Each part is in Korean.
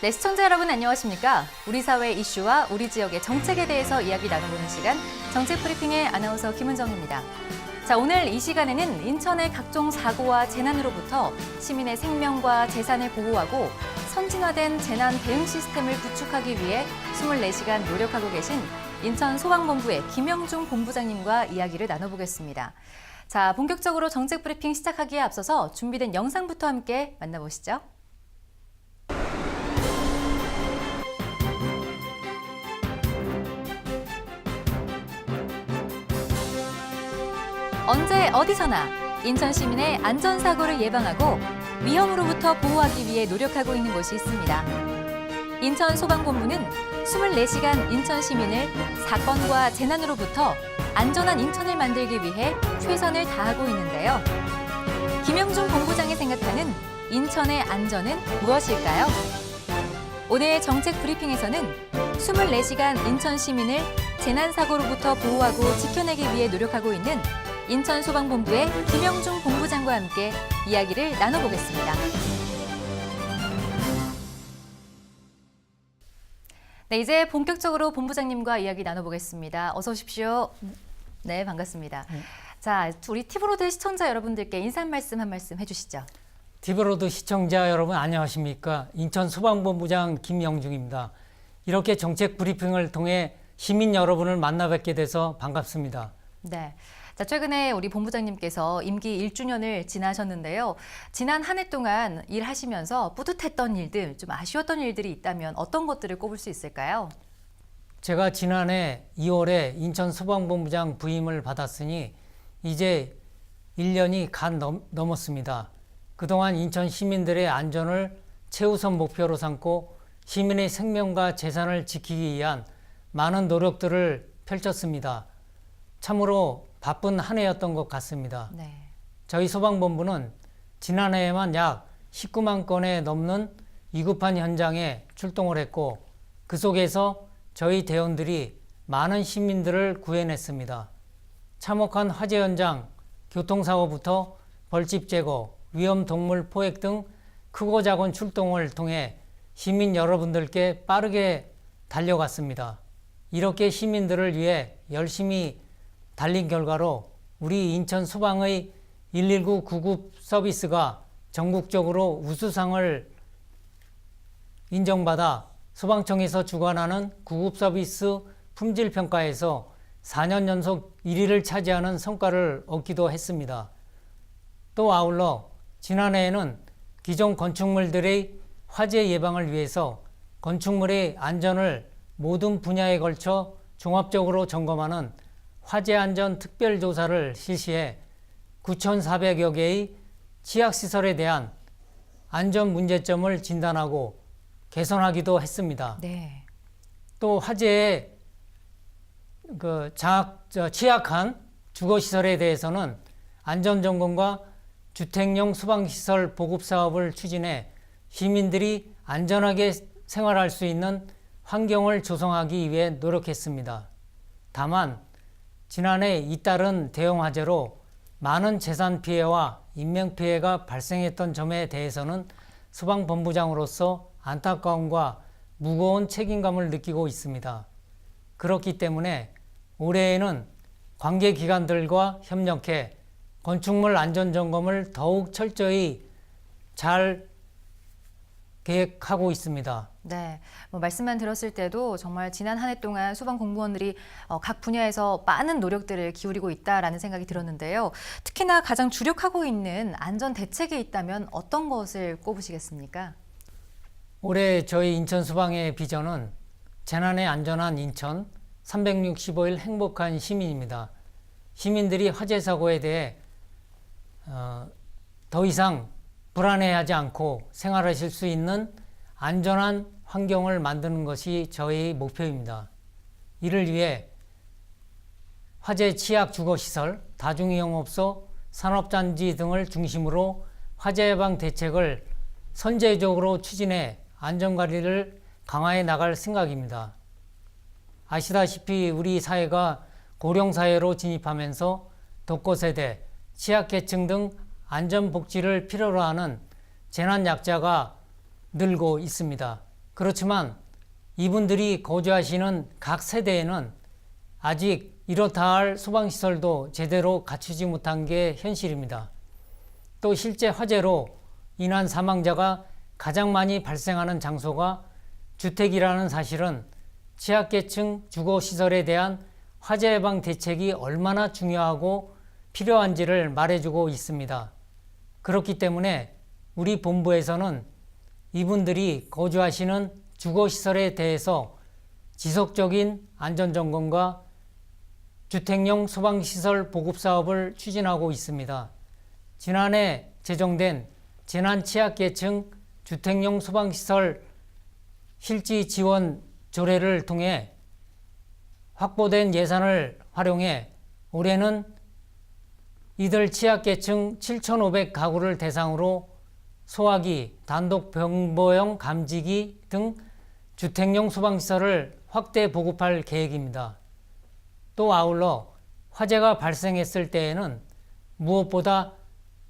네, 시청자 여러분 안녕하십니까? 우리 사회의 이슈와 우리 지역의 정책에 대해서 이야기 나눠보는 시간 정책 브리핑의 아나운서 김은정입니다. 자, 오늘 이 시간에는 인천의 각종 사고와 재난으로부터 시민의 생명과 재산을 보호하고 선진화된 재난 대응 시스템을 구축하기 위해 24시간 노력하고 계신 인천 소방본부의 김영중 본부장님과 이야기를 나눠보겠습니다. 자, 본격적으로 정책 브리핑 시작하기에 앞서서 준비된 영상부터 함께 만나보시죠. 언제 어디서나 인천 시민의 안전사고를 예방하고 위험으로부터 보호하기 위해 노력하고 있는 곳이 있습니다. 인천 소방본부는 24시간 인천 시민을 사건과 재난으로부터 안전한 인천을 만들기 위해 최선을 다하고 있는데요. 김영중 본부장이 생각하는 인천의 안전은 무엇일까요? 오늘 정책 브리핑에서는 24시간 인천 시민을 재난사고로부터 보호하고 지켜내기 위해 노력하고 있는 인천 소방본부의 김영중 본부장과 함께 이야기를 나눠보겠습니다. 네, 이제 본격적으로 본부장님과 이야기 나눠보겠습니다. 어서 오십시오. 네, 반갑습니다. 자, 우리 티브로드 시청자 여러분들께 인사 한 말씀 해주시죠. 티브로드 시청자 여러분 안녕하십니까? 인천 소방본부장 김영중입니다. 이렇게 정책 브리핑을 통해 시민 여러분을 만나 뵙게 돼서 반갑습니다. 네. 자, 최근에 우리 본부장님께서 임기 1주년을 지나셨는데요. 지난 한 해 동안 일하시면서 뿌듯했던 일들, 좀 아쉬웠던 일들이 있다면 어떤 것들을 꼽을 수 있을까요? 제가 지난해 2월에 인천 소방본부장 부임을 받았으니 이제 1년이 간 넘었습니다. 그동안 인천 시민들의 안전을 최우선 목표로 삼고 시민의 생명과 재산을 지키기 위한 많은 노력들을 펼쳤습니다. 참으로 바쁜 한 해였던 것 같습니다. 네. 저희 소방본부는 지난해에만 약 19만 건에 넘는 위급한 현장에 출동을 했고 그 속에서 저희 대원들이 많은 시민들을 구해냈습니다. 참혹한 화재 현장, 교통사고부터 벌집 제거, 위험동물 포획 등 크고 작은 출동을 통해 시민 여러분들께 빠르게 달려갔습니다. 이렇게 시민들을 위해 열심히 달린 결과로 우리 인천 소방의 119 구급 서비스가 전국적으로 우수상을 인정받아 소방청에서 주관하는 구급 서비스 품질 평가에서 4년 연속 1위를 차지하는 성과를 얻기도 했습니다. 또 아울러 지난해에는 기존 건축물들의 화재 예방을 위해서 건축물의 안전을 모든 분야에 걸쳐 종합적으로 점검하는 화재안전 특별조사를 실시해 9,400여 개의 취약시설에 대한 안전 문제점을 진단하고 개선하기도 했습니다. 네. 또 화재에 취약한 주거시설에 대해서는 안전점검과 주택용 소방시설 보급사업을 추진해 시민들이 안전하게 생활할 수 있는 환경을 조성하기 위해 노력했습니다. 다만 지난해 잇따른 대형 화재로 많은 재산 피해와 인명 피해가 발생했던 점에 대해서는 소방본부장으로서 안타까움과 무거운 책임감을 느끼고 있습니다. 그렇기 때문에 올해에는 관계기관들과 협력해 건축물 안전점검을 더욱 철저히 잘 계획하고 있습니다. 네, 말씀만 들었을 때도 정말 지난 한 해 동안 소방 공무원들이 각 분야에서 많은 노력들을 기울이고 있다라는 생각이 들었는데요. 특히나 가장 주력하고 있는 안전 대책이 있다면 어떤 것을 꼽으시겠습니까? 올해 저희 인천 소방의 비전은 재난에 안전한 인천, 365일 행복한 시민입니다. 시민들이 화재 사고에 대해 더 이상 불안해하지 않고 생활하실 수 있는 안전한 환경을 만드는 것이 저희 목표입니다. 이를 위해 화재 취약 주거시설, 다중이용업소, 산업단지 등을 중심으로 화재 예방 대책을 선제적으로 추진해 안전관리를 강화해 나갈 생각입니다. 아시다시피 우리 사회가 고령사회로 진입하면서 독거세대, 취약계층 등 안전복지를 필요로 하는 재난약자가 늘고 있습니다. 그렇지만 이분들이 거주하시는 각 세대에는 아직 이렇다 할 소방시설도 제대로 갖추지 못한 게 현실입니다. 또 실제 화재로 인한 사망자가 가장 많이 발생하는 장소가 주택이라는 사실은 취약계층 주거시설에 대한 화재 예방 대책이 얼마나 중요하고 필요한지를 말해주고 있습니다. 그렇기 때문에 우리 본부에서는 이분들이 거주하시는 주거시설에 대해서 지속적인 안전점검과 주택용 소방시설 보급사업을 추진하고 있습니다. 지난해 제정된 재난취약계층 주택용 소방시설 실지 지원 조례를 통해 확보된 예산을 활용해 올해는 이들 취약계층 7,500가구를 대상으로 소화기, 단독 병보형 감지기 등 주택용 소방시설을 확대 보급할 계획입니다. 또 아울러 화재가 발생했을 때에는 무엇보다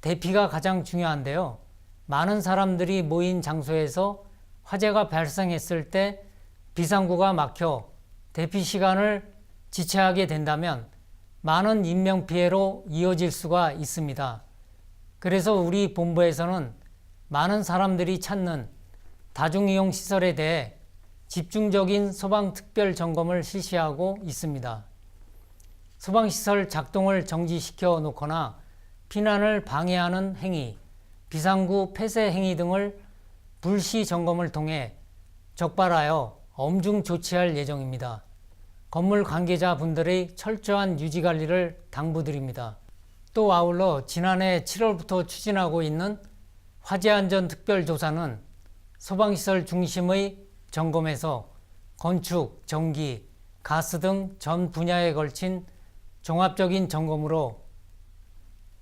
대피가 가장 중요한데요. 많은 사람들이 모인 장소에서 화재가 발생했을 때 비상구가 막혀 대피 시간을 지체하게 된다면 많은 인명피해로 이어질 수가 있습니다. 그래서 우리 본부에서는 많은 사람들이 찾는 다중이용 시설에 대해 집중적인 소방특별 점검을 실시하고 있습니다. 소방시설 작동을 정지시켜 놓거나 피난을 방해하는 행위, 비상구 폐쇄 행위 등을 불시 점검을 통해 적발하여 엄중 조치할 예정입니다. 건물 관계자분들의 철저한 유지관리를 당부드립니다. 또 아울러 지난해 7월부터 추진하고 있는 화재안전특별조사는 소방시설 중심의 점검에서 건축, 전기, 가스 등 전 분야에 걸친 종합적인 점검으로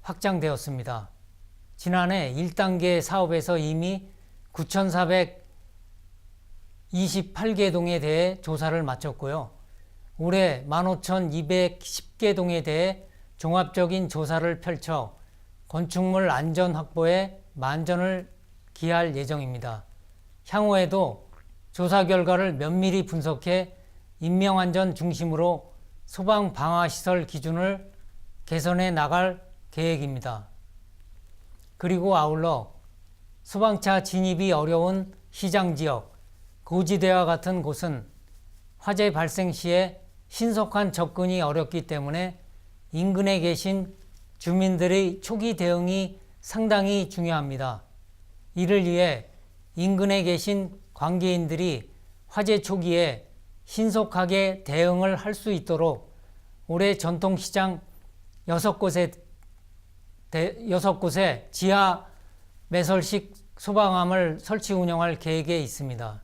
확장되었습니다. 지난해 1단계 사업에서 이미 9,428개 동에 대해 조사를 마쳤고요. 올해 15,210개 동에 대해 종합적인 조사를 펼쳐 건축물 안전 확보에 만전을 기할 예정입니다. 향후에도 조사 결과를 면밀히 분석해 인명안전 중심으로 소방 방화시설 기준을 개선해 나갈 계획입니다. 그리고 아울러 소방차 진입이 어려운 시장지역, 고지대와 같은 곳은 화재 발생 시에 신속한 접근이 어렵기 때문에 인근에 계신 주민들의 초기 대응이 상당히 중요합니다. 이를 위해 인근에 계신 관계인들이 화재 초기에 신속하게 대응을 할 수 있도록 올해 전통시장 6곳에 지하 매설식 소방함을 설치 운영할 계획에 있습니다.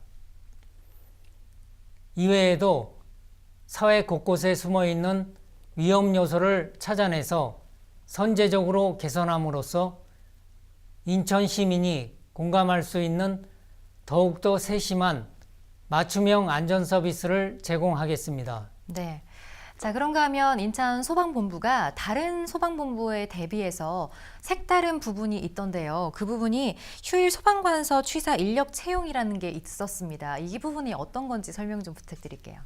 이외에도 사회 곳곳에 숨어있는 위험 요소를 찾아내서 선제적으로 개선함으로써 인천 시민이 공감할 수 있는 더욱더 세심한 맞춤형 안전 서비스를 제공하겠습니다. 네. 자, 그런가 하면 인천 소방본부가 다른 소방본부에 대비해서 색다른 부분이 있던데요. 그 부분이 휴일 소방관서 취사 인력 채용이라는 게 있었습니다. 이 부분이 어떤 건지 설명 좀 부탁드릴게요.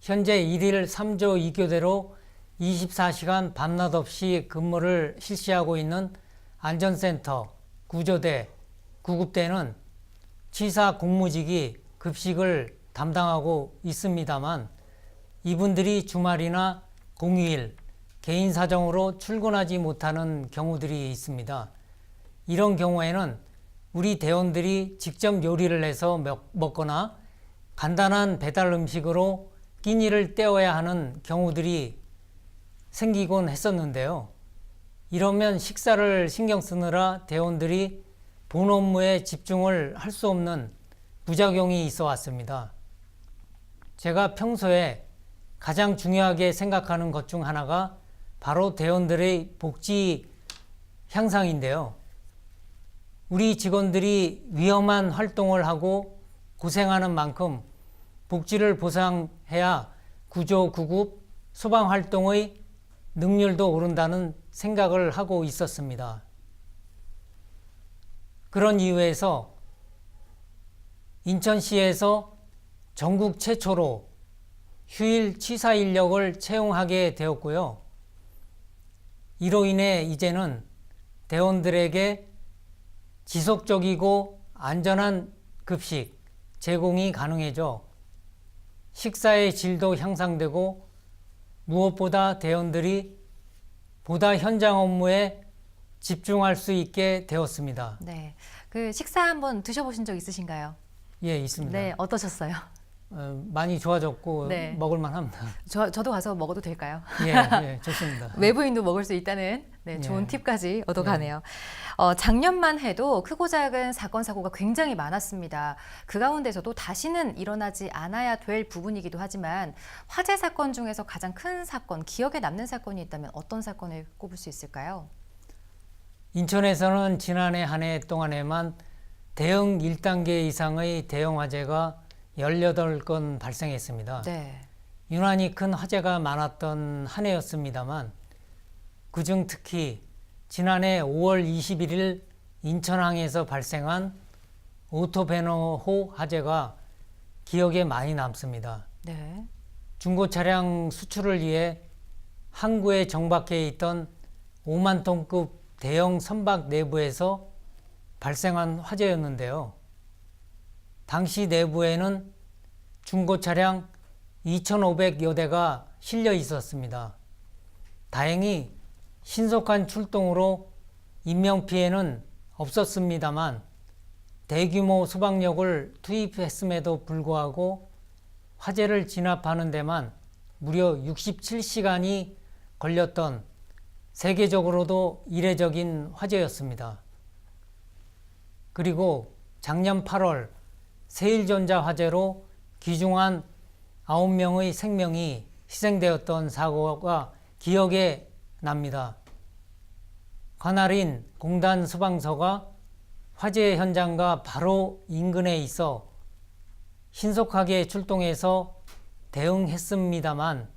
현재 1일 3조 2교대로 24시간 밤낮 없이 근무를 실시하고 있는 안전센터, 구조대, 구급대는 취사 공무직이 급식을 담당하고 있습니다만 이분들이 주말이나 공휴일, 개인 사정으로 출근하지 못하는 경우들이 있습니다. 이런 경우에는 우리 대원들이 직접 요리를 해서 먹거나 간단한 배달 음식으로 끼니를 때워야 하는 경우들이 생기곤 했었는데요. 이러면 식사를 신경 쓰느라 대원들이 본 업무에 집중을 할 수 없는 부작용이 있어 왔습니다. 제가 평소에 가장 중요하게 생각하는 것 중 하나가 바로 대원들의 복지 향상인데요. 우리 직원들이 위험한 활동을 하고 고생하는 만큼 복지를 보상해야 구조, 구급, 소방 활동의 능률도 오른다는 생각을 하고 있었습니다. 그런 이유에서 인천시에서 전국 최초로 휴일 취사 인력을 채용하게 되었고요. 이로 인해 이제는 대원들에게 지속적이고 안전한 급식 제공이 가능해져 식사의 질도 향상되고 무엇보다 대원들이 보다 현장 업무에 집중할 수 있게 되었습니다. 네. 그 식사 한번 드셔보신 적 있으신가요? 예, 있습니다. 네, 어떠셨어요? 많이 좋아졌고 네. 먹을만 합니다. 저도 가서 먹어도 될까요? 예, 좋습니다. 외부인도 먹을 수 있다는 네, 좋은 예. 팁까지 얻어가네요. 작년만 해도 크고 작은 사건, 사고가 굉장히 많았습니다. 그 가운데서도 다시는 일어나지 않아야 될 부분이기도 하지만 화재 사건 중에서 가장 큰 사건, 기억에 남는 사건이 있다면 어떤 사건을 꼽을 수 있을까요? 인천에서는 지난해 한 해 동안에만 대형 1단계 이상의 대형 화재가 18건 발생했습니다. 네. 유난히 큰 화재가 많았던 한 해였습니다만 그중 특히 지난해 5월 21일 인천항에서 발생한 오토배너호 화재가 기억에 많이 남습니다. 네. 중고 차량 수출을 위해 항구에 정박해 있던 5만 톤급 대형 선박 내부에서 발생한 화재였는데요. 당시 내부에는 중고 차량 2,500여 대가 실려 있었습니다. 다행히 신속한 출동으로 인명피해는 없었습니다만 대규모 소방력을 투입했음에도 불구하고 화재를 진압하는 데만 무려 67시간이 걸렸던 세계적으로도 이례적인 화재였습니다. 그리고 작년 8월 세일전자 화재로 귀중한 9명의 생명이 희생되었던 사고가 기억에 납니다. 관할인 공단 소방서가 화재 현장과 바로 인근에 있어 신속하게 출동해서 대응했습니다만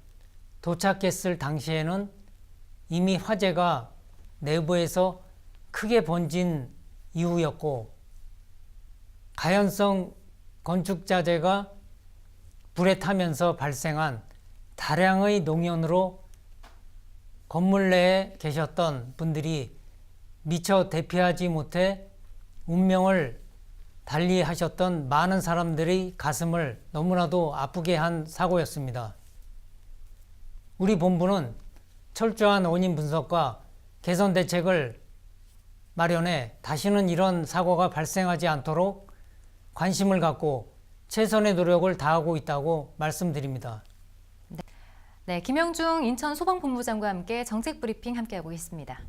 도착했을 당시에는 이미 화재가 내부에서 크게 번진 이후였고 가연성 건축자재가 불에 타면서 발생한 다량의 농연으로 건물 내에 계셨던 분들이 미처 대피하지 못해 운명을 달리하셨던 많은 사람들의 가슴을 너무나도 아프게 한 사고였습니다. 우리 본부는 철저한 원인 분석과 개선 대책을 마련해 다시는 이런 사고가 발생하지 않도록 관심을 갖고 최선의 노력을 다하고 있다고 말씀드립니다. 네, 김영중 인천 소방본부장과 함께 정책 브리핑 함께하고 있습니다.